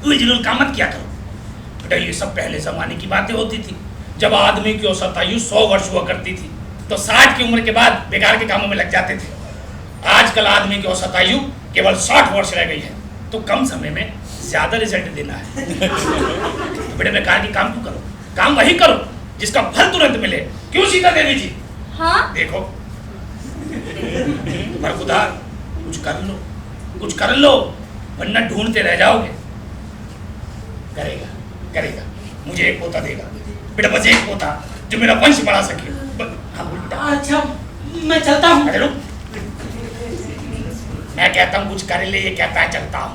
फिजूल काम मत किया करो बेटा। ये सब पहले जमाने की बातें होती थी, जब आदमी की औसत आयु 100 वर्ष हुआ करती थी तो 60 की उम्र के बाद बेकार के कामों में लग जाते थे। आजकल आदमी की औसत आयु केवल 60 वर्ष रह गई है, तो कम समय में ज्यादा रिजल्ट देना है। तो बेटे बेकार की काम क्यों करो, काम वही करो जिसका फल तुरंत मिले। क्यों सीता देवी जी? हाँ? देखो खुदा कुछ कर लो वरना ढूंढते रह जाओगे। करेगा मुझे एक पोता देगा बेटा, बस एक पोता जो मेरा वंश बढ़ा सके। हाँ बोल बेटा। अच्छा मैं चलता हूँ। अरे रुक, मैं कहता हूँ कुछ कर ले, ये कहता है चलता हूँ।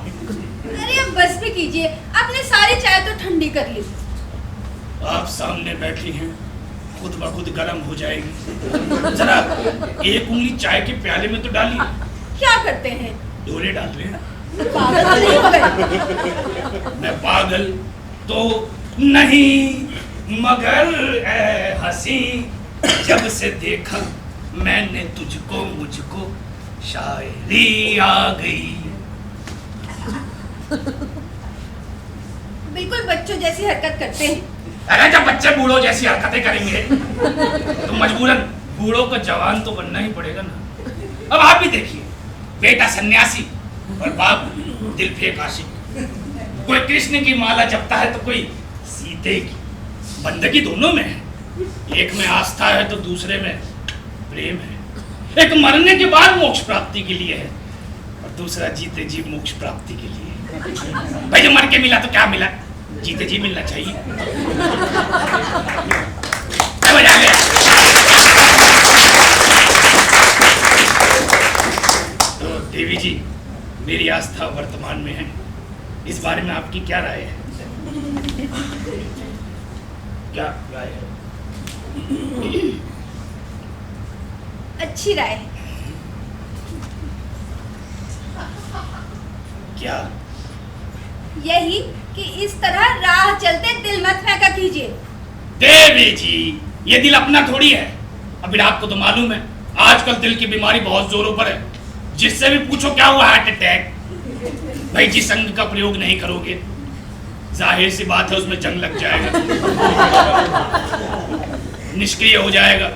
अरे अब बस भी कीजिए, आपने सारी चाय तो ठंडी कर ली। आप सामने बैठी हैं, खुद ब खुद गर्म हो जाएगी। जरा एक उंगली चाय के प्याले में तो डालिए। क्या करते हैं? डोरे डाल रहे हैं। पागल तो नहीं हो गए? मैं पागल तो नहीं, मगर ऐ हंसी जब से देखा मैंने तुझको मुझको शायरी आ गई। बिल्कुल बच्चों जैसी हरकत करते हैं। अरे जब बच्चे बूढ़ों जैसी हरकतें करेंगे तो मजबूरन बूढ़ों को जवान तो बनना ही पड़ेगा ना। अब आप भी देखिए, बेटा सन्यासी और बाप दिल फेंक आशिक। कोई कृष्ण की माला जपता है तो कोई सीते की। बंदगी दोनों में है, एक में आस्था है तो दूसरे में प्रेम है। एक मरने के बाद मोक्ष प्राप्ति के लिए है और दूसरा जीते जी मोक्ष प्राप्ति के लिए। भाई जो मर के मिला तो क्या मिला, जीते जी मिलना चाहिए। तो देवी जी, मेरी आस्था वर्तमान में है, इस बारे में आपकी क्या राय है? क्या राय है? अच्छी राय है। क्या? यही कि इस तरह राह चलते दिल मत फेंका कीजिए। देवी जी, ये दिल अपना थोड़ी है। अभी आपको तो मालूम है आजकल दिल की बीमारी बहुत जोरों पर है। जिससे भी पूछो क्या हुआ, हार्ट अटैक। भाई जिस अंग का प्रयोग नहीं करोगे जाहिर सी बात है उसमें जंग लग जाएगा, निष्क्रिय हो जाएगा।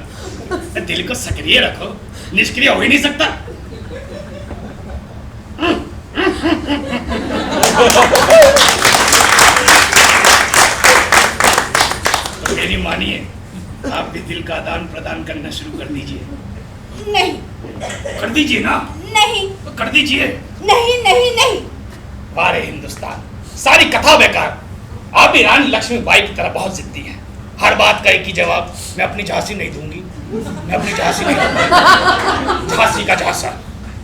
दिल को सक्रिय रखो, निष्क्रिय हो ही नहीं सकता। तो मेरी मानिए, आप भी दिल का आदान प्रदान करना शुरू कर दीजिए। नहीं। कर दीजिए ना। नहीं। तो कर दीजिए। नहीं नहीं नहीं। वारे हिंदुस्तान, सारी कथा बेकार। आप भी रानी लक्ष्मीबाई की तरह बहुत जिद्दी हैं। हर बात का एक ही जवाब, मैं अपनी झांसी नहीं दूंगी, मैं अपनी झांसी नहीं दूंगी। झांसी का झांसा।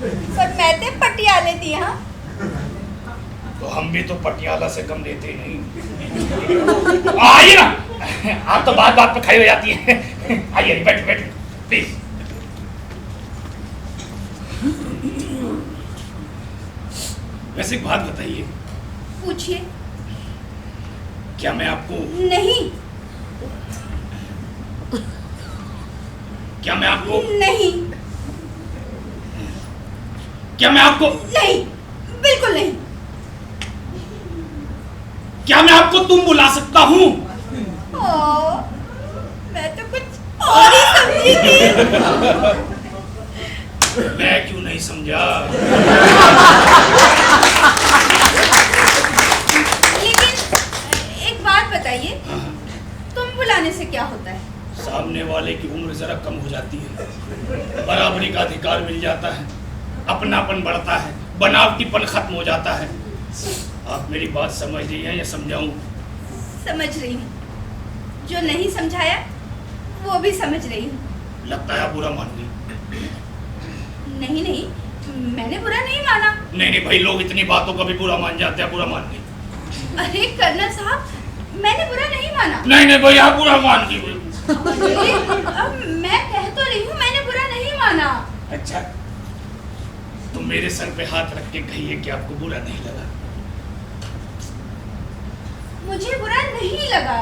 पर मैं तो पटियाले थी। हाँ तो हम भी तो पटियाला से कम लेते नहीं। आइए ना, आप तो बात बात पे खड़ी हो जाती हैं। आइए बैठ बैठ प्लीज। वैसे एक बात बताइए। पूछिए। क्या मैं आपको? नहीं। क्या मैं आपको? नहीं। क्या मैं आपको? नहीं, बिल्कुल नहीं। क्या मैं आपको तुम बुला सकता हूँ? मैं तो कुछ और ही समझी थी। मैं क्यों नहीं समझा? लेकिन एक बात बताइए, तुम बुलाने से क्या होता है? सामने वाले की उम्र जरा कम हो जाती है, बराबरी का अधिकार मिल जाता है, अपनापन बढ़ता है, बनावटीपन खत्म हो जाता है। आप मेरी बात समझ रही हैं या समझाऊं? समझ रही हूँ। जो नहीं समझाया वो भी समझ रही हूँ। लगता है आप बुरा मान गई। नहीं नहीं, मैंने बुरा नहीं माना। नहीं नहीं भाई, लोग इतनी बातों का भी बुरा मान जाते हैं। बुरा मान गई। अरे कर्नल साहब, मैंने बुरा नहीं माना। नहीं नहीं भाई, आप बुरा मान गई। अब मैं कह तो रही हूँ मैंने बुरा नहीं माना। अच्छा, तो मेरे सर पे हाथ रख के कहिए कि आपको बुरा नहीं लगा। मुझे बुरा नहीं लगा।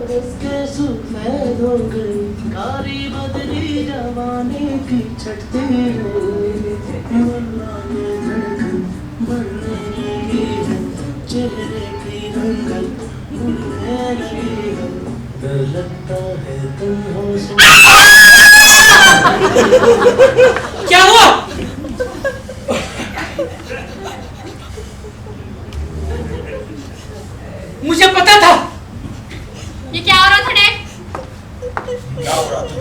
के सफेद हो गई, कारी बदली जवानी की छटती है, वरना ये धड़कन बढ़ने लगी है, चेहरे की रंगत उड़ने लगी है, डर लगता है तुम हो क्या हुआ? मुझे पता था। ये क्या हो रहा था डैड? क्या हो रहा था?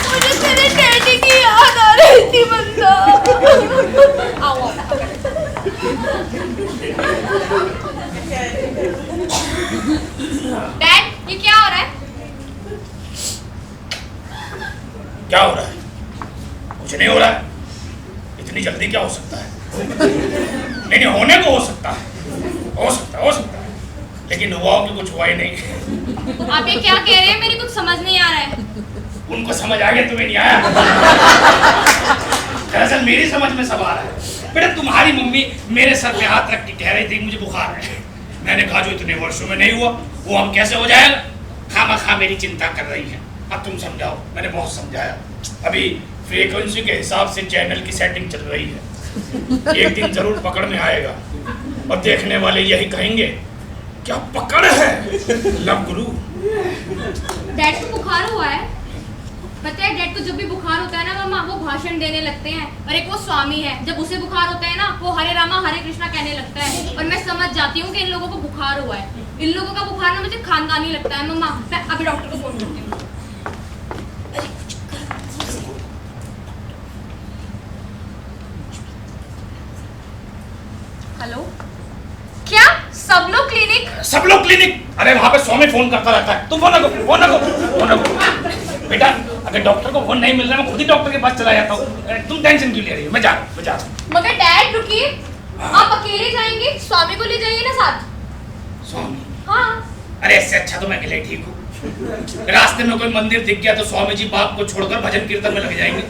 मुझे तेरे डैडी की याद आ रही थी बंदा। आओ डैड, ये क्या हो रहा है? क्या हो रहा है? कुछ नहीं हो रहा है। इतनी जल्दी क्या हो सकता है? नहीं, होने को हो सकता है, हो सकता है, लेकिन हुआ कि कुछ हुआ ही नहीं। आप ये क्या कह रहे हैं? मेरी कुछ समझ नहीं आ रहा है। उनको समझ आ गया, तुम्हें नहीं आया। दरअसल मेरी समझ में सब आ रहा है। बेटा, तुम्हारी मम्मी मेरे सर पे हाथ रख के कह रही थी मुझे बुखार है। मैंने कहा जो इतने वर्षों में नहीं हुआ वो अब कैसे हो जाएगा? खामखा मेरी चिंता कर रही है। अब तुम समझाओ। मैंने बहुत समझाया। अभी फ्रीक्वेंसी के हिसाब से चैनल की सेटिंग चल रही है। एक दिन जरूर पकड़ में आएगा और देखने वाले यही कहेंगे क्या पकड़ है लव गुरु। डैड को बुखार हुआ है? पता है डैड को जब भी बुखार होता है ना मामा, वो भाषण देने लगते हैं। और एक वो स्वामी है, जब उसे बुखार होता है ना वो हरे रामा हरे कृष्णा कहने लगता है। और मैं समझ जाती हूँ कि इन लोगों को बुखार हुआ है। इन लोगों का बुखार ना मुझे खानदानी लगता है मम्मा। मैं अभी डॉक्टर को फोन करती हूँ। हेलो, क्या सब लोग क्लिनिक? सब लोग क्लिनिक? अरे वहां पे स्वामी फोन करता रहता है। तुम फोन ना करो, फोन ना करो, फोन ना करो। बेटा, अगर डॉक्टर को फोन नहीं मिल रहा मैं खुद ही डॉक्टर के पास चला जाता हूँ। तुम टेंशन क्यों ले रही हो? मैं जा रहा हूँ। मगर डैड रुकिए, आप अकेले जाएंगे? स्वामी को ले जाइए ना साथ। स्वामी? हाँ। अरे इससे अच्छा तो मैं अकेले ठीक हूँ। रास्ते में कोई मंदिर दिख गया तो स्वामी जी बाप को छोड़कर भजन कीर्तन में लग जाएंगे।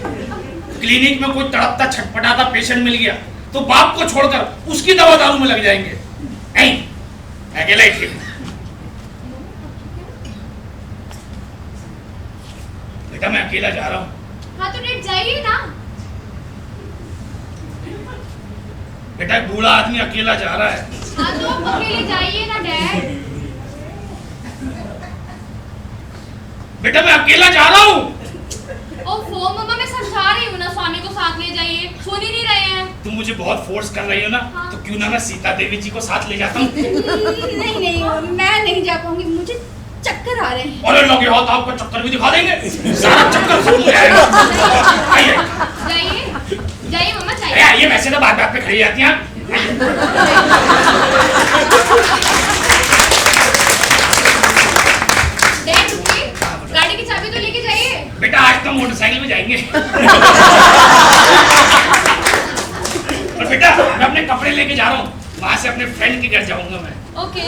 क्लिनिक में कोई तड़पता छटपटाता पेशेंट मिल गया तो बाप को छोड़कर उसकी दवा दारू में लग जाएंगे। नहीं, अकेला ही ठीक हूँ। बेटा मैं अकेला जा रहा हूँ। हाँ तो डैड जाइए ना। बेटा एक बूढ़ा आदमी अकेला जा रहा है। हाँ तो आप अकेले जाइए ना डैड। बेटा मैं अकेला जा रहा हूँ। ओफो मम्मा, मैं समझा रही हूँ ना, स्वामी को साथ ले जाइए। सुन ही नहीं रहे हैं। तुम मुझे बहुत फोर्स कर रही हो ना। हाँ। तो क्यों ना मैं सीता देवी जी को साथ ले जाता हूँ। नहीं, मैं नहीं जा पाऊंगी, मुझे चक्कर आ रहे हैं। अरे लगे हाथ आपको चक्कर भी दिखा देंगे, सारा चक्कर खत्म हो जाएगा। आइए जाइए मम्मा, अरे जाइए। आइए, वैसे तो बात बात पे खड़ी जाती हैं। डैड रुकिए, गाड़ी की चाबी तो लेके जाइए। बेटा आज तो मोटरसाइकिल में जाएंगे। और बेटा मैं अपने कपड़े लेके जा रहा हूँ, वहां से अपने फ्रेंड के घर जाऊंगा मैं। ओके।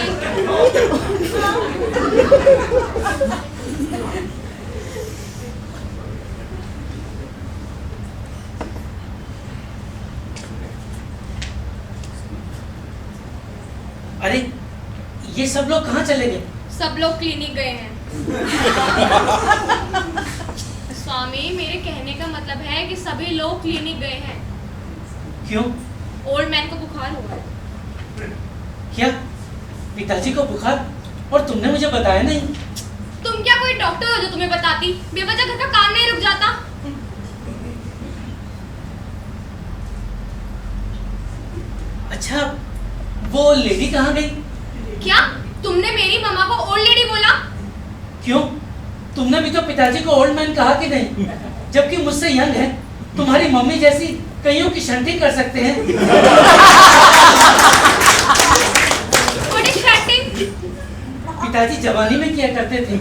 अरे ये सब लोग कहाँ चले गए? सब लोग क्लिनिक गए हैं। स्वामी, मेरे कहने का मतलब है कि सभी लोग क्लिनिक गए हैं। क्यों? ओल्ड मैन को बुखार हुआ है। क्या पिताजी को बुखार? और तुमने मुझे बताया नहीं? तुम क्या कोई डॉक्टर हो जो तुम्हें बताती? बेवजह घर का काम नहीं रुक जाता। अच्छा, वो लेडी कहाँ गई? क्या तुमने मेरी मम्मा को ओल्ड लेडी बोला? क्यों? तुमने भी तो पिताजी को ओल्ड मैन कहा कि नहीं? जबकि मुझसे यंग है। तुम्हारी मम्मी जैसी कईयों की शंटिंग कर सकते हैं। What is shunting? पिताजी जवानी में किया करते थे।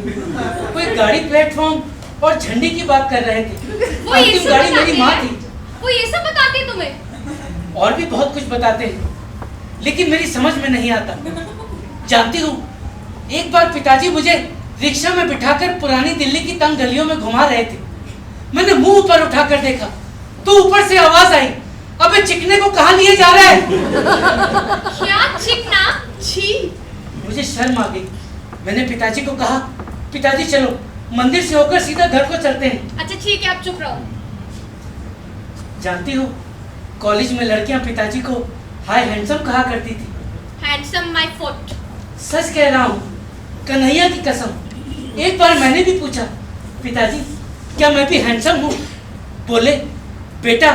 कोई गाड़ी प्लेटफॉर्म और झंडी की बात कर रहे थे। वो ये अंतिम सब गाड़ी बताते मेरी माँ हैं? थी। वो ये सब बताते हैं तुम्हें? और भी बहुत कुछ बताते हैं, लेकिन मेरी समझ में नहीं आता। जानती हूँ, एक बार पिताजी मुझे रिक्शा में बिठाकर पुरानी दिल्ली की तंग गलियों में घुमा रहे थे। मैंने मुंह ऊपर उठाकर देखा तो ऊपर से आवाज आई, अबे चिकने को कहाँ लिए जा रहा है? क्या चिकना? छी। मुझे शर्म आ गई। मैंने पिताजी को कहा, पिताजी चलो मंदिर से होकर सीधा घर को चलते हैं। अच्छा ठीक है, आप चुप रहो। जानती हो, कॉलेज में लड़कियां पिताजी को हाय हैंडसम कहा करती थी। Handsome my foot. सच कह रहा हूँ, कन्हैया की कसम। एक बार मैंने भी पूछा, पिताजी क्या मैं भी हैंडसम हूँ? बोले, बेटा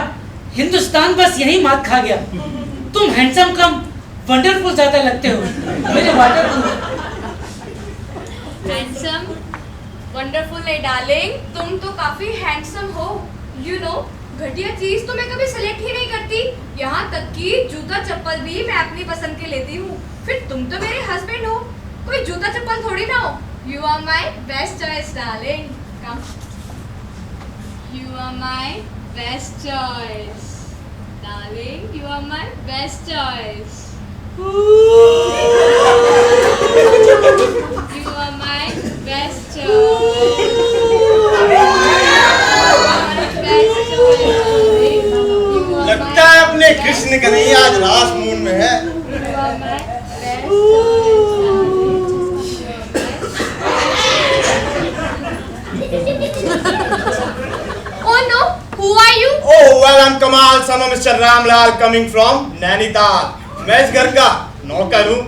हिंदुस्तान बस यही मात खा गया, तुम हैंडसम कम वंडरफुल ज्यादा लगते हो। मेरे वाटरफुल। हैंडसम वंडरफुल नहीं डार्लिंग, तुम तो काफी हैंडसम हो। यू नो, घटिया चीज तो मैं कभी सेलेक्ट ही नहीं करती। यहाँ तक कि जूता चप्पल भी मैं अपनी पसंद के लेती हूँ। फिर तुम तो मेरे हस्बैंड हो, कोई जूता चप्पल थोड़ी ना हो। You are my best choice darling. Come, you are my best choice darling, you are my best choice. You are my best choice. लगता है अपने कृष्ण कन्हैया आज रास मूड में है। Oh no, who are you? Oh well, I'm Kamal, son of Mr. Ramlal, coming from Nainital. मैं इस घर का नौकर हूँ।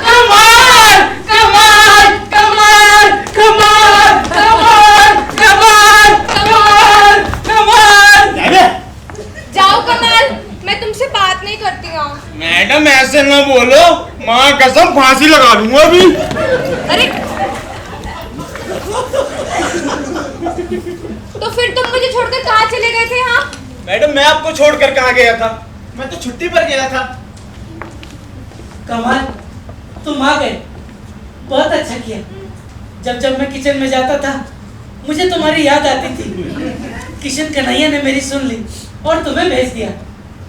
कमाल कमाल कमाल कमाल कमाल कमाल कमाल कमाल। जाओ कमाल, मैं तुमसे बात नहीं करती हूँ। मैडम ऐसे न बोलो, माँ कसम फांसी लगा दूंगा अभी। अरे तो फिर तुम मुझे छोड़कर कहाँ चले गए थे? हाँ मैडम मैं आपको छोड़कर कहाँ गया था? मैं तो छुट्टी पर गया था। कमाल, तुम आ गए, बहुत अच्छा किया। जब जब मैं किचन में जाता था मुझे तुम्हारी याद आती थी। किशन कन्हैया ने मेरी सुन ली और तुम्हें भेज दिया।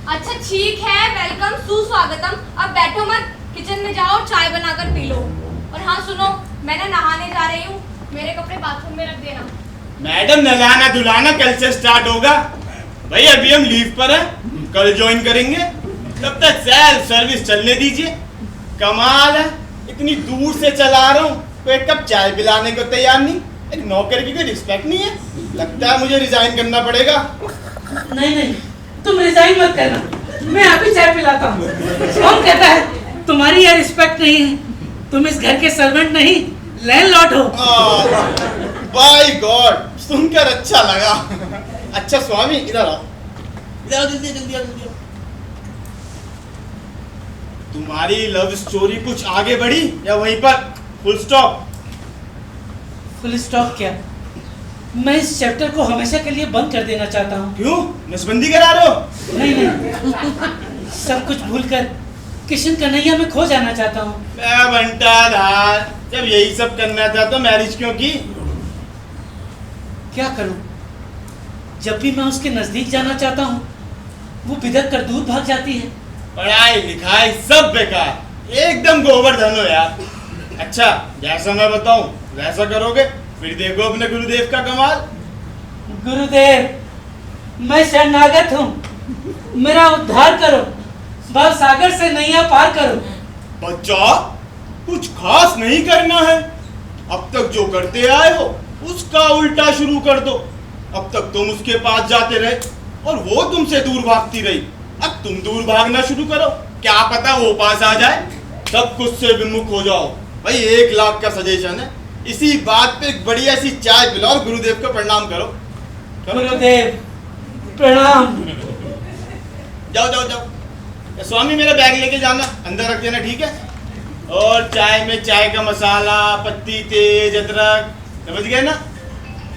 अच्छा ठीक है, वेलकम सुस्वागतम। अब बैठो मत, किचन में जाओ और चाय बनाकर पी लो। और हाँ सुनो, मैं ना नहाने जा रही हूँ, मेरे कपड़े बाथरूम में रख देना। मैडम नहलाना धुलाना कल से स्टार्ट होगा। भाई अभी हम लीव पर हैं, कल ज्वाइन करेंगे। तब तक सेल्फ सर्विस चलने दीजिए। कमाल है, इतनी दूर से चला रहा हूँ, कोई एक कप चाय पिलाने को तैयार नहीं। एक नौकर की कोई रिस्पेक्ट नहीं है। लगता है मुझे रिजाइन करना पड़ेगा। नहीं नहीं, तुम रिजाइन मत करना, मैं आप ही चाय पिलाता हूँ। कौन कहता है तुम्हारी यह रिस्पेक्ट नहीं है? तुम इस घर के सर्वेंट नहीं, लैंडलॉर्ड हो। बाय गॉड, सुनकर अच्छा लगा। अच्छा स्वामी इधर आओ, इधर आओ, जल्दी जल्दी आओ, जल्दी आओ। तुम्हारी लव स्टोरी कुछ आगे बढ़ी या वहीं पर फुल स्टॉप? फुल स्टॉप क्या, मैं इस चैप्टर को हमेशा के लिए बंद कर देना चाहता हूँ। क्यों, नसबंदी करा रहे हो? नहीं नहीं, सब कुछ भूलकर किशन कन्हैया में खो जाना चाहता हूँ। मैं बंटा धार, जब यही सब करना था तो मैरिज क्यों की? क्या करूँ, जब भी मैं उसके नजदीक जाना चाहता हूँ वो बिदक कर दूर भाग जाती है। पढ़ाई लिखाई सब बेकार, एकदम गोवर्धन हो यार। अच्छा जैसा मैं बताऊं वैसा करोगे, फिर देखो अपने गुरुदेव का कमाल। गुरुदेव, मैं शरणागत हूँ, मेरा उद्धार करो, भव सागर से नैया पार करो। बच्चा कुछ खास नहीं करना है, अब तक जो करते आए हो उसका उल्टा शुरू कर दो। अब तक तुम उसके पास जाते रहे और वो तुमसे दूर भागती रही, अब तुम दूर भागना शुरू करो, क्या पता वो पास आ जाए। सब कुछ से विमुख हो जाओ। भाई 1 लाख का सजेशन है, इसी बात पे एक बढ़िया सी चाय पिलाओ और गुरुदेव को प्रणाम करो। गुरुदेव प्रणाम। जाओ जाओ जाओ, स्वामी मेरा बैग लेके जाना, अंदर रख देना, ठीक है? और चाय में चाय का मसाला, पत्ती, तेज, अदरक, समझ गए ना?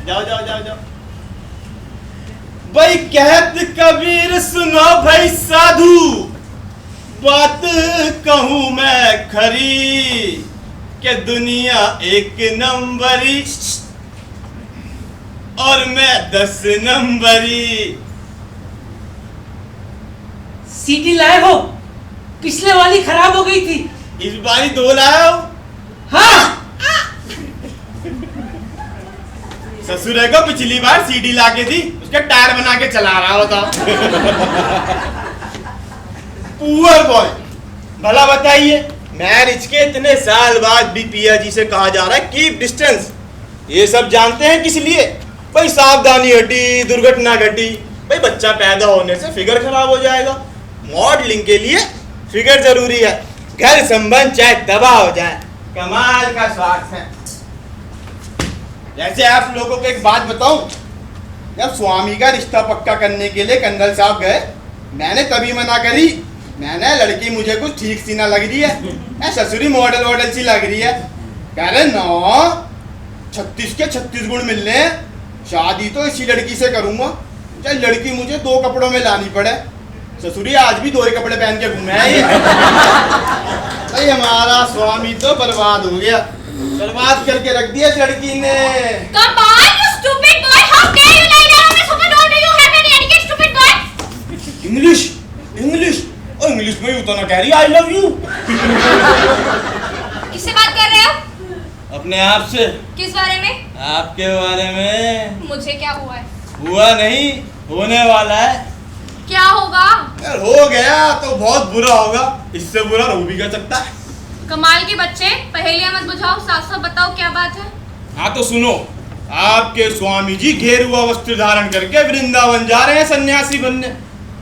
जाओ जाओ जाओ जाओ। भाई कहत कबीर सुनो भाई साधु, बात कहूं मैं खरी, कि दुनिया 1 नंबरी और मैं 10 नंबरी। सीटी लाए हो? पिछले वाली खराब हो गई थी, इस बारी 2 लाया हो? हाँ। ससुरे को पिछली बार सीडी ला के दी, उसके टायर बना के चला रहा होता। पुअर बॉय, भला बताइए मैरिज के इतने साल बाद भी पिया जी से कहा जा रहा है कीप डिस्टेंस। ये सब जानते हैं किस लिए? भाई सावधानी हटी, दुर्घटना घटी। भाई बच्चा पैदा होने से फिगर खराब हो जाएगा। मॉडलिंग के लिए फिगर जरूरी है, घर संबंध चाहे तबाह हो जाए। कमाल का स्वार्थ है। जैसे आप लोगों को एक बात बताऊं, जब स्वामी का रिश्ता पक्का करने के लिए कंडल साहब गए, मैंने तभी मना करी। मैंने लड़की मुझे कुछ ठीक सी ना लग रही है, ससुरी मॉडल वॉडल सी लग रही है। कह रहे नो 36 के 36 गुण मिल रहे हैं, शादी तो इसी लड़की से करूंगा, चाहे लड़की मुझे 2 कपड़ों में लानी पड़े। ससुरी आज भी 2 ही कपड़े पहन के घूमे हैं ये। भाई हमारा स्वामी तो बर्बाद हो गया, बर्बाद करके रख दिया इस लड़की ने। Come on, you stupid boy! How dare you lie down on my sofa door? Do you have any etiquette, stupid boy? English English और इंग्लिश में ही उतना कह रही आई लव यू। किससे बात कर रहे हो? अपने आप से। किस बारे में? आपके बारे में। मुझे क्या हुआ है? हुआ नहीं, होने वाला है। क्या होगा? यार हो गया तो बहुत बुरा होगा, इससे बुरा हो भी कर सकता है। कमाल के बच्चे, पहेलियां मत बुझाओ, साफ साफ बताओ क्या बात है। हाँ तो सुनो, आपके स्वामी जी गेरुआ वस्त्र धारण करके वृंदावन जा रहे हैं सन्यासी बनने।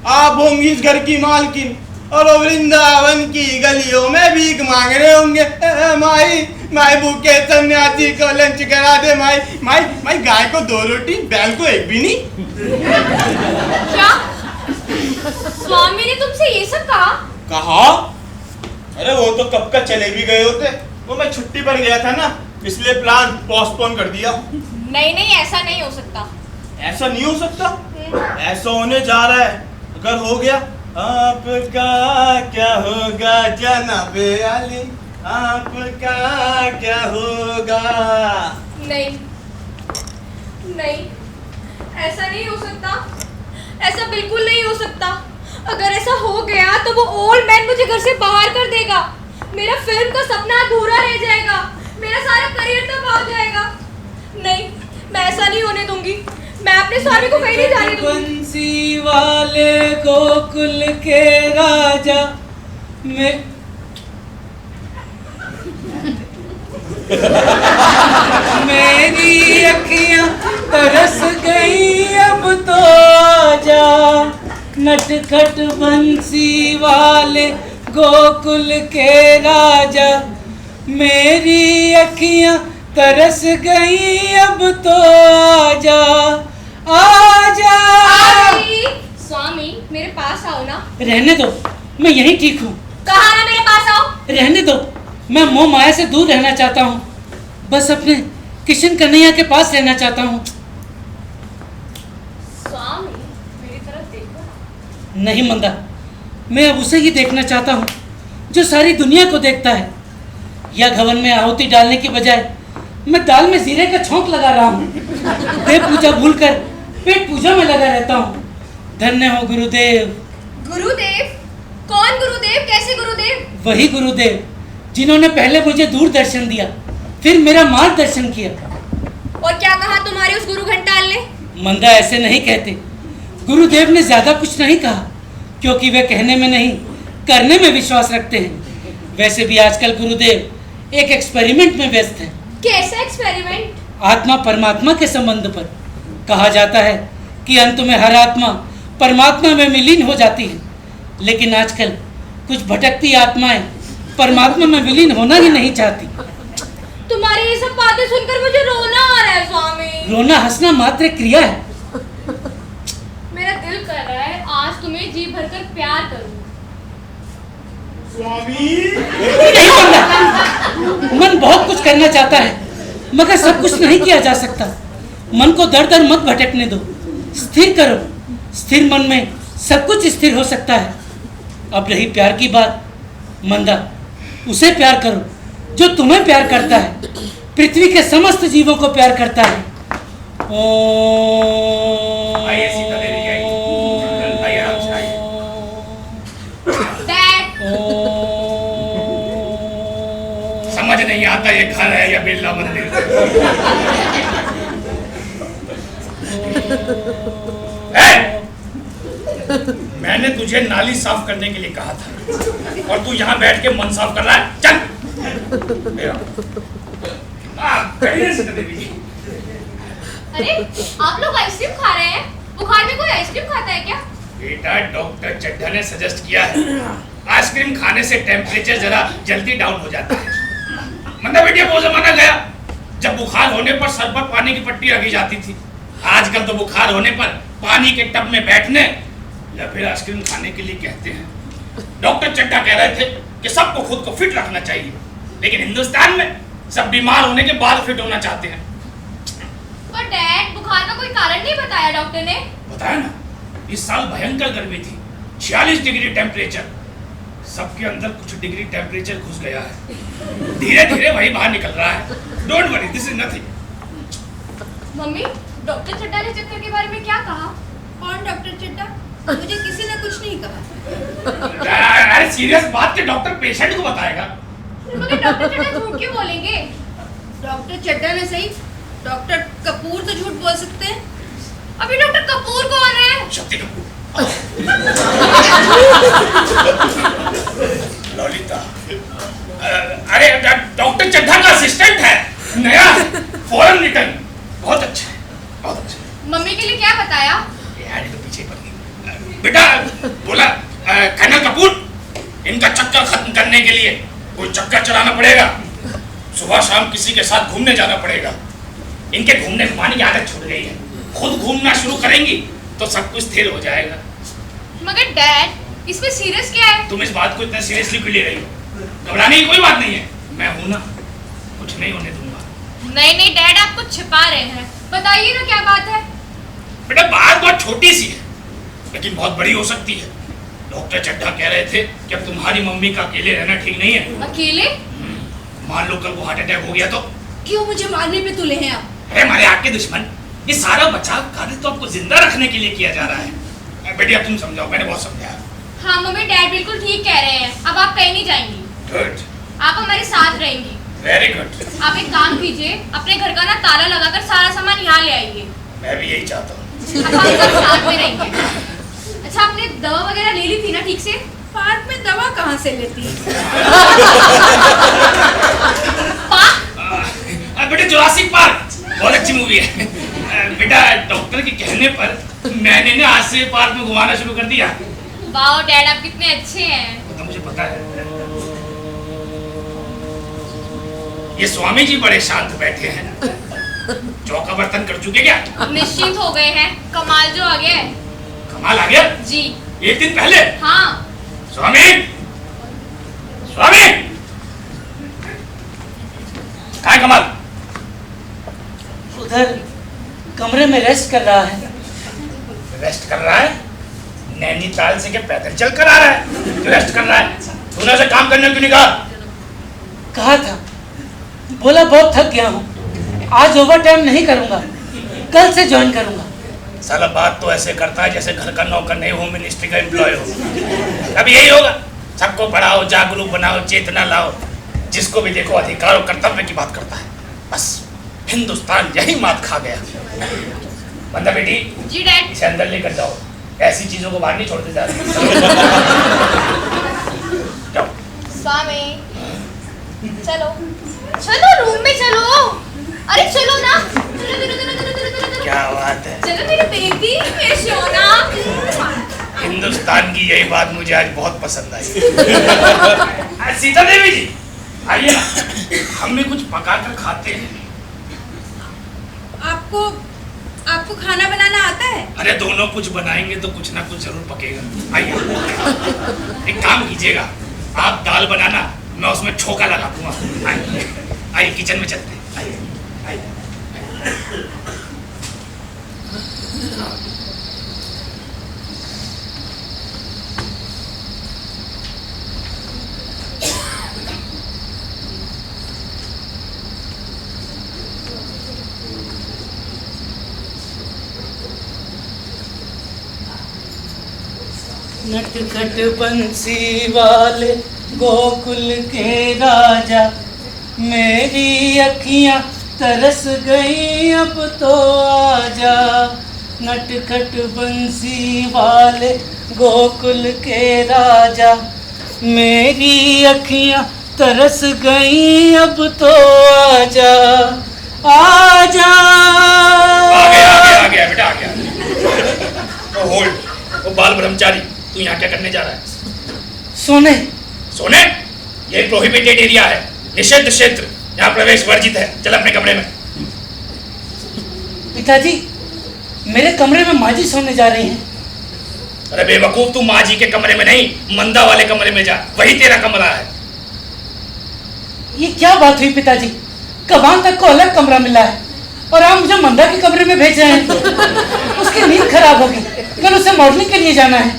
आप होंगी इस घर की मालकिन और वो वृंदावन की गलियों में भीख मांग रहे होंगे। माई माई भूखे सन्यासी को लंच करा दे। माई माई माई गाय को 2 रोटी, बैल को 1 भी नहीं। क्या स्वामी ने तुमसे ये सब कहा? कहा? अरे वो तो कब का चले भी गए होते, वो मैं छुट्टी पर गया था ना, इसलिए प्लान पोस्टपोन कर दिया। नहीं नहीं, ऐसा नहीं हो सकता। ऐसा नहीं हो सकता? ऐसा होने जा रहा है। अगर हो गया, आपका क्या होगा जनाबे अली, आपका क्या होगा? नहीं नहीं, ऐसा नहीं हो सकता, ऐसा बिल्कुल नहीं हो सकता। अगर ऐसा हो गया तो वो ओल्ड मैन मुझे घर से बाहर कर देगा, मेरा फिल्म का सपना अधूरा रह जाएगा, मेरा सारा करियर तबाह हो जाएगा। नहीं, मैं ऐसा नहीं होने दूंगी। मैं अपने स्वामी को कहीं नहीं जाने दूंगी। बंसी वाले गोकुल के राजा में मेरी अखियां तरस गई, अब तो आजा। नटखट बंसी वाले गोकुल के राजा, मेरी अखियां तरस गई, अब तो आजा आजा। स्वामी मेरे पास आओ ना। रहने दो, मैं यहीं ठीक हूँ। कहा ना मेरे पास आओ। रहने दो, मैं मोह माया से दूर रहना चाहता हूँ, बस अपने किशन कन्हैया के पास रहना चाहता हूँ। स्वामी मेरी तरफ देखो। नहीं मंदा, मैं अब उसे ही देखना चाहता हूँ जो सारी दुनिया को देखता है। या घवन में आहुति डालने की बजाय मैं दाल में जीरे का छौंक लगा रहा हूँ। देव पूजा भूलकर पेट पूजा में लगा रहता हूँ। धन्य हो गुरुदेव। गुरुदेव? कौन गुरुदेव? कैसे गुरुदेव? वही गुरुदेव जिन्होंने पहले मुझे दूरदर्शन दिया, फिर मेरा मार्गदर्शन किया। और क्या कहा तुम्हारे उस गुरु घंटाल ने? मंदा ऐसे नहीं कहते। गुरुदेव ने ज्यादा कुछ नहीं कहा, क्योंकि वे कहने में नहीं करने में विश्वास रखते हैं। वैसे भी आजकल गुरुदेव एक एक्सपेरिमेंट में व्यस्त हैं। कैसा एक्सपेरिमेंट? आत्मा परमात्मा के संबंध पर। कहा जाता है कि अंत में हर आत्मा परमात्मा में विलीन हो जाती है, लेकिन आजकल कुछ भटकती आत्माएं परमात्मा में विलीन होना ही नहीं चाहती। तुम्हारी ये सब बातें सुनकर मुझे रोना आ रहा है स्वामी। रोना हंसना मात्र क्रिया है। मेरा दिल कर रहा है आज तुम्हें जी भरकर प्यार करूं। स्वामी नहीं मंदा, मन बहुत कुछ करना चाहता है, मगर सब कुछ नहीं किया जा सकता। मन को दर दर मत भटकने दो, स्थिर करो। स्थिर मन में सब कुछ स्थिर हो सकता है। अब रही प्यार की बात, मंदा उसे प्यार करो जो तुम्हें प्यार करता है, पृथ्वी के समस्त जीवों को प्यार करता है। आइए सीता देवी, आइए आराम से आइए। डैड समझ नहीं आता ये घर है या बिरला मंदिर। मैंने तुझे नाली साफ करने के लिए कहा था और तू यहाँ बैठ के मन साफ कर रहा है। चल अरे आप लोग आइसक्रीम खा रहे हैं? बुखार में कोई आइसक्रीम खाता है क्या? बेटा डॉक्टर चड्ढा ने सजेस्ट किया है, आइसक्रीम खाने से टेम्परेचर जरा जल्दी डाउन हो जाता है। मतलब बेटिया वो जमाना गया जब बुखार होने पर सर पर पानी की पट्टी रखी जाती थी। आजकल तो बुखार होने पर पानी के टब में बैठने या फिर आइसक्रीम खाने के लिए कहते हैं। डॉक्टर चड्ढा कह रहे थे कि सबको खुद को फिट रखना चाहिए, लेकिन हिंदुस्तान में सब बीमार होने के बाद फिट होना चाहते हैं। पर डैड, बुखार का कोई कारण नहीं बताया डॉक्टर ने? बताया ना, इस साल भयंकर गर्मी थी, 46 डिग्री टेम्परेचर। सबके अंदर कुछ डिग्री टेम्परेचर घुस गया है, धीरे धीरे वही बाहर निकल रहा है। Don't worry, this is nothing. Mummy, doctor Chadha ने चक्कर के बारे में क्या कहा? कौन डॉक्टर चड्ढा? मुझे किसी ने कुछ नहीं कहा। अरे सीरियस बात के डॉक्टर पेशेंट को बताएगा। मगर डॉक्टर चड्ढा झूठ क्यों बोलेंगे? डॉक्टर चड्ढा ने सही, डॉक्टर कपूर तो झूठ बोल सकते हैं। अभी डॉक्टर कपूर कौन है? शक्ति कपूर। ललिता, अरे डॉक्टर चड्ढा का असिस्टेंट है, नया है, फॉरेन रिटर्न, बहुत अच्छा है, बहुत अच्छा है। मम्मी के लिए क्या बताया? यार ये तो पीछे पड़ गई। बेटा बोला कर्नल कपूर, इनका चक्कर खत्म करने के लिए कोई चक्कर चलाना पड़ेगा, सुबह शाम किसी के साथ घूमने जाना पड़ेगा। इनके घूमने घुमाने की आदत छूट गई है, खुद घूमना शुरू करेंगी तो सब कुछ स्थिर हो जाएगा। मगर डैड, इसमें सीरियस क्या है? तुम इस बात को इतना सीरियसली क्यों ले रही हो? घबराने की कोई बात नहीं है, मैं हूं ना, कुछ नहीं होने दूंगा। नहीं नहीं डैड, आप कुछ छिपा रहे हैं, बताइए ना क्या बात है। बेटा बात बहुत छोटी सी है, लेकिन बहुत बड़ी हो सकती है। डॉक्टर चड्ढा कह रहे थे कि अब तुम्हारी मम्मी का अकेले रहना ठीक नहीं है। अकेले? मान लो कल को हार्ट अटैक हो गया तो? क्यों मुझे मारने पे तुले हैं आप? अरे हमारे आग के दुश्मन, ये सारा बचाव कार्य तो आपको जिंदा रखने के लिए किया जा रहा है। बेटिया तुम समझाओ, मैंने बहुत समझाया। हाँ मम्मी, डैड बिल्कुल ठीक कह रहे हैं, अब आप कहीं नहीं जाएंगी। गुड, आप हमारे साथ रहेंगी। Very good. आप एक काम कीजिए, अपने घर का ना ताला लगाकर सारा सामान यहाँ ले आइए। मैं भी यही चाहता हूँ। अब हम सब साथ में रहेंगे। अच्छा, आपने दवा वगैरह ले ली थी ना ठीक से? पार्क में दवा कहाँ से लेती है? बेटा जुरासिक पार्क बहुत अच्छी मूवी है। बेटा डॉक्टर के कहने पर मैंने ना आज से पार्क में घुमाना शुरू कर दिया। वाओ डैड, आप कितने अच्छे हैं। तो मुझे पता है। ये स्वामी जी बड़े शांत बैठे हैं, चौका बर्तन कर चुके क्या? निश्चिंत हो गए हैं, कमाल जो आ गया है। कमाल आ गया जी, एक दिन पहले। हाँ। स्वामी, स्वामी कहाँ है कमाल? उधर कमरे में रेस्ट कर रहा है। रेस्ट कर रहा है? नैनीताल से क्या पैदल चल कर आ रहा है? रेस्ट कर रहा है? तूने से काम करने क्यों नहीं कहा? कहा था, बोला बहुत थक गया हूँ, आज ओवर टाइम नहीं करूँगा, कल से ज्वाइन करूँगा। साला बात तो ऐसे करता है जैसे घर का नौकर नहीं, होम मिनिस्ट्री का एम्प्लॉय हो। अब यही होगा, सबको पढ़ाओ, जागरूक बनाओ, चेतना लाओ, जिसको भी देखो अधिकार और कर्तव्य की बात करता है। बस हिंदुस्तान यही मात खा गया। बंदा बेटी, जी डैड। इसे अंदर लेकर जाओ, ऐसी चीजों को बाहर नहीं छोड़ते जा रहे। जाओ। स्वामी, चलो चलो रूम में चलो। अरे चलो ना, चलो क्या बात है, चलो मेरे बेबी, मेरे सोना। हिंदुस्तान की यही बात मुझे आज बहुत पसंद आई। सीता देवी जी आइए ना, हम भी कुछ पका कर खाते हैं। आपको खाना बनाना आता है? अरे दोनों कुछ बनाएंगे तो कुछ ना कुछ जरूर पकेगा। आइए एक काम कीजिएगा, आप दाल बनाना, मैं उसमें छोका लगा दूंगा। आइए आइए किचन में चलते हैं। आइए आइए। नटखट बंसी वाले गोकुल के राजा, मेरी अखियां तरस गई अब तो आजा, नटखट बंसी वाले गोकुल के राजा। मेरी अखियां तरस गई अब तो आजा, आजा। आ गया बेटा, आ गया। तो होल्ड, वो बाल ब्रह्मचारी, तू यहाँ क्या करने जा रहा है? सोने। सोने? ये प्रोहिबिटेड एरिया है, निषिद्ध क्षेत्र, यहाँ प्रवेश वर्जित है। चल अपने कमरे में। पिताजी, मेरे कमरे में माँ जी सोने जा रही हैं। अरे बेवकूफ, तू माँ जी के कमरे में नहीं, मंदा वाले कमरे में जा, वही तेरा कमरा है। ये क्या बात हुई पिताजी? कबान तक को अलग कमरा मिला है और आप मुझे मंदा के कमरे में भेज रहे हैं। उसकी नींद खराब होगी, कल उसे मॉडलिंग के लिए जाना है।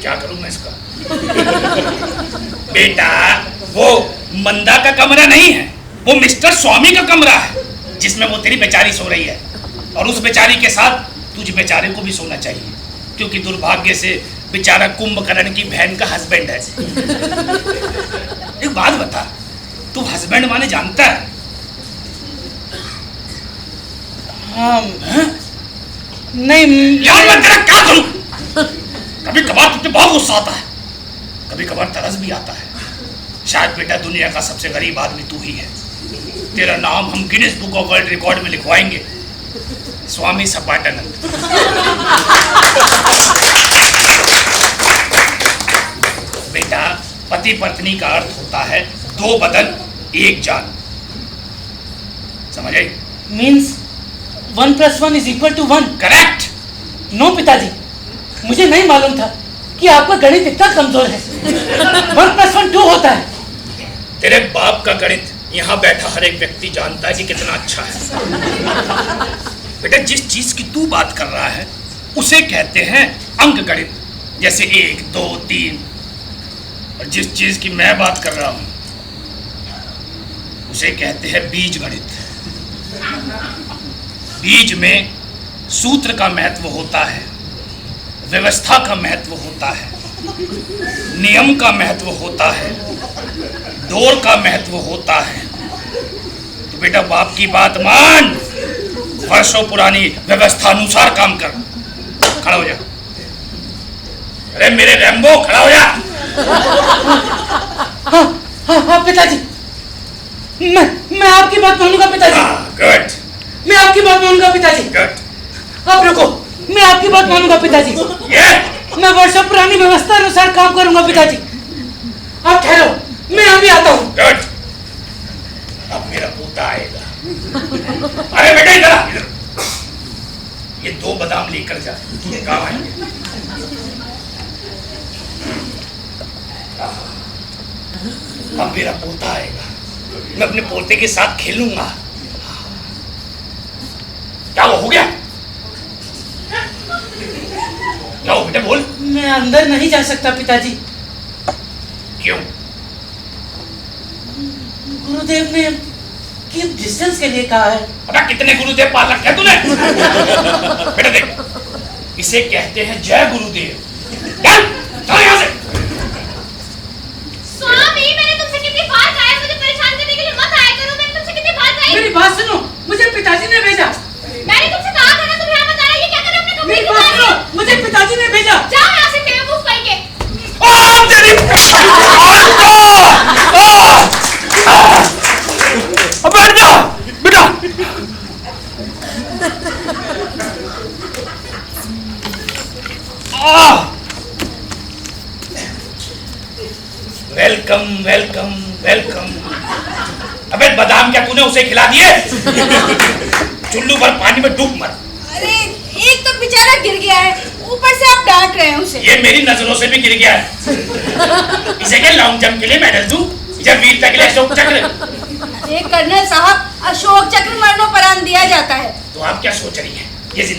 क्या करूं मैं इसका? बेटा, वो मंदा का कमरा नहीं है, वो मिस्टर स्वामी का कमरा है, जिसमें वो तेरी बेचारी सो रही है। और उस बेचारी के साथ तुझ बेचारे को भी सोना चाहिए, क्योंकि दुर्भाग्य से बेचारा कुंभकर्ण की बहन का हस्बैंड है। एक बात बता, तू हस्बैंड माने जानता है? हाँ, नहीं यार मैं तेरा क्या करूं? कभी कभार तुझे बहुत गुस्सा आता है, कभी कभार तरस भी आता है। शायद बेटा दुनिया का सबसे गरीब आदमी तू ही है। तेरा नाम हम Guinness book of world record में लिखवाएंगे, स्वामी सपाटानंद। बेटा, पति पत्नी का अर्थ होता है दो बदन एक जान, समझ आई? मीन्स 1 + 1 = 1। करेक्ट। नो पिताजी, मुझे नहीं मालूम था कि आपका गणित इतना कमजोर है। 1 + 1 2 होता है। तेरे बाप का गणित यहाँ बैठा हर एक व्यक्ति जानता है कि कितना अच्छा है। बेटा, जिस चीज की तू बात कर रहा है उसे कहते हैं अंक गणित, जैसे 1 2 3। और जिस चीज की मैं बात कर रहा हूं उसे कहते हैं बीज गणित। बीज में सूत्र का महत्व होता है, व्यवस्था का महत्व होता है, नियम का महत्व होता है, दौर का महत्व होता है। तो बेटा, बाप की बात मान, वर्षों पुरानी व्यवस्था अनुसार काम कर। खड़ा हो जा। अरे मेरे रैम्बो, खड़ा हो जा। हाँ पिताजी, मैं आपकी बात मानूंगा पिताजी। गुड। मैं आपकी बात मानूंगा पिताजी। गुड। आप रुको, मैं आपकी बात मानूंगा पिताजी। मैं वर्षों पुरानी व्यवस्था अनुसार काम करूंगा पिताजी। आप ठहरो, मैं अभी आता हूँ। गुड। अब मेरा पोता आएगा। अरे बेटा, इधर ये 2 बादाम लेकर जा, काम आएंगे। अब मेरा पोता आएगा, मैं अपने पोते के साथ खेलूंगा। क्या हो गया? क्या हो बेटा, बोल। मैं अंदर नहीं जा सकता पिताजी। क्यों? गुरुदेव ने कीप डिस्टेंस के लिए कहा है। पता कितने गुरुदेव पाल रखे हैं तूने? बेटा देख, इसे कहते हैं जय गुरुदेव। चल यहाँ से। स्वामी, मैंने तुमसे कितनी बार कहा है मुझे परेशान करने के लिए मत आया करो। मैंने तुमसे कितनी बार कहा है। मेरी बात सुनो, मुझे पिताजी ने भेजा। मैंने तुमसे कहा था ना, तुम यहाँ मत आना। ये क्या कर रहे हो अपने कमरे मेरी में? बात सुनो, मुझे पिताजी ने भेजा। जाओ यहाँ से बेवकूफ कहीं के। बैठ जा बेटा। Welcome welcome welcome. अबे बादाम क्या तूने उसे खिला दिए? चुल्लू भर पानी में डूब मर। अरे एक तो बेचारा गिर गया है, ऊपर से आप डांट रहे हैं उसे। ये मेरी नजरों से भी गिर गया है। इसे क्या लॉन्ग जंप के लिए मेडल दूं या वीरता के लिए अशोक चक्र? अरे कर्नल साहब, अशोक चक्र मरणोपरांत दिया जाता है। तो आप क्या सोच रही हैं? ये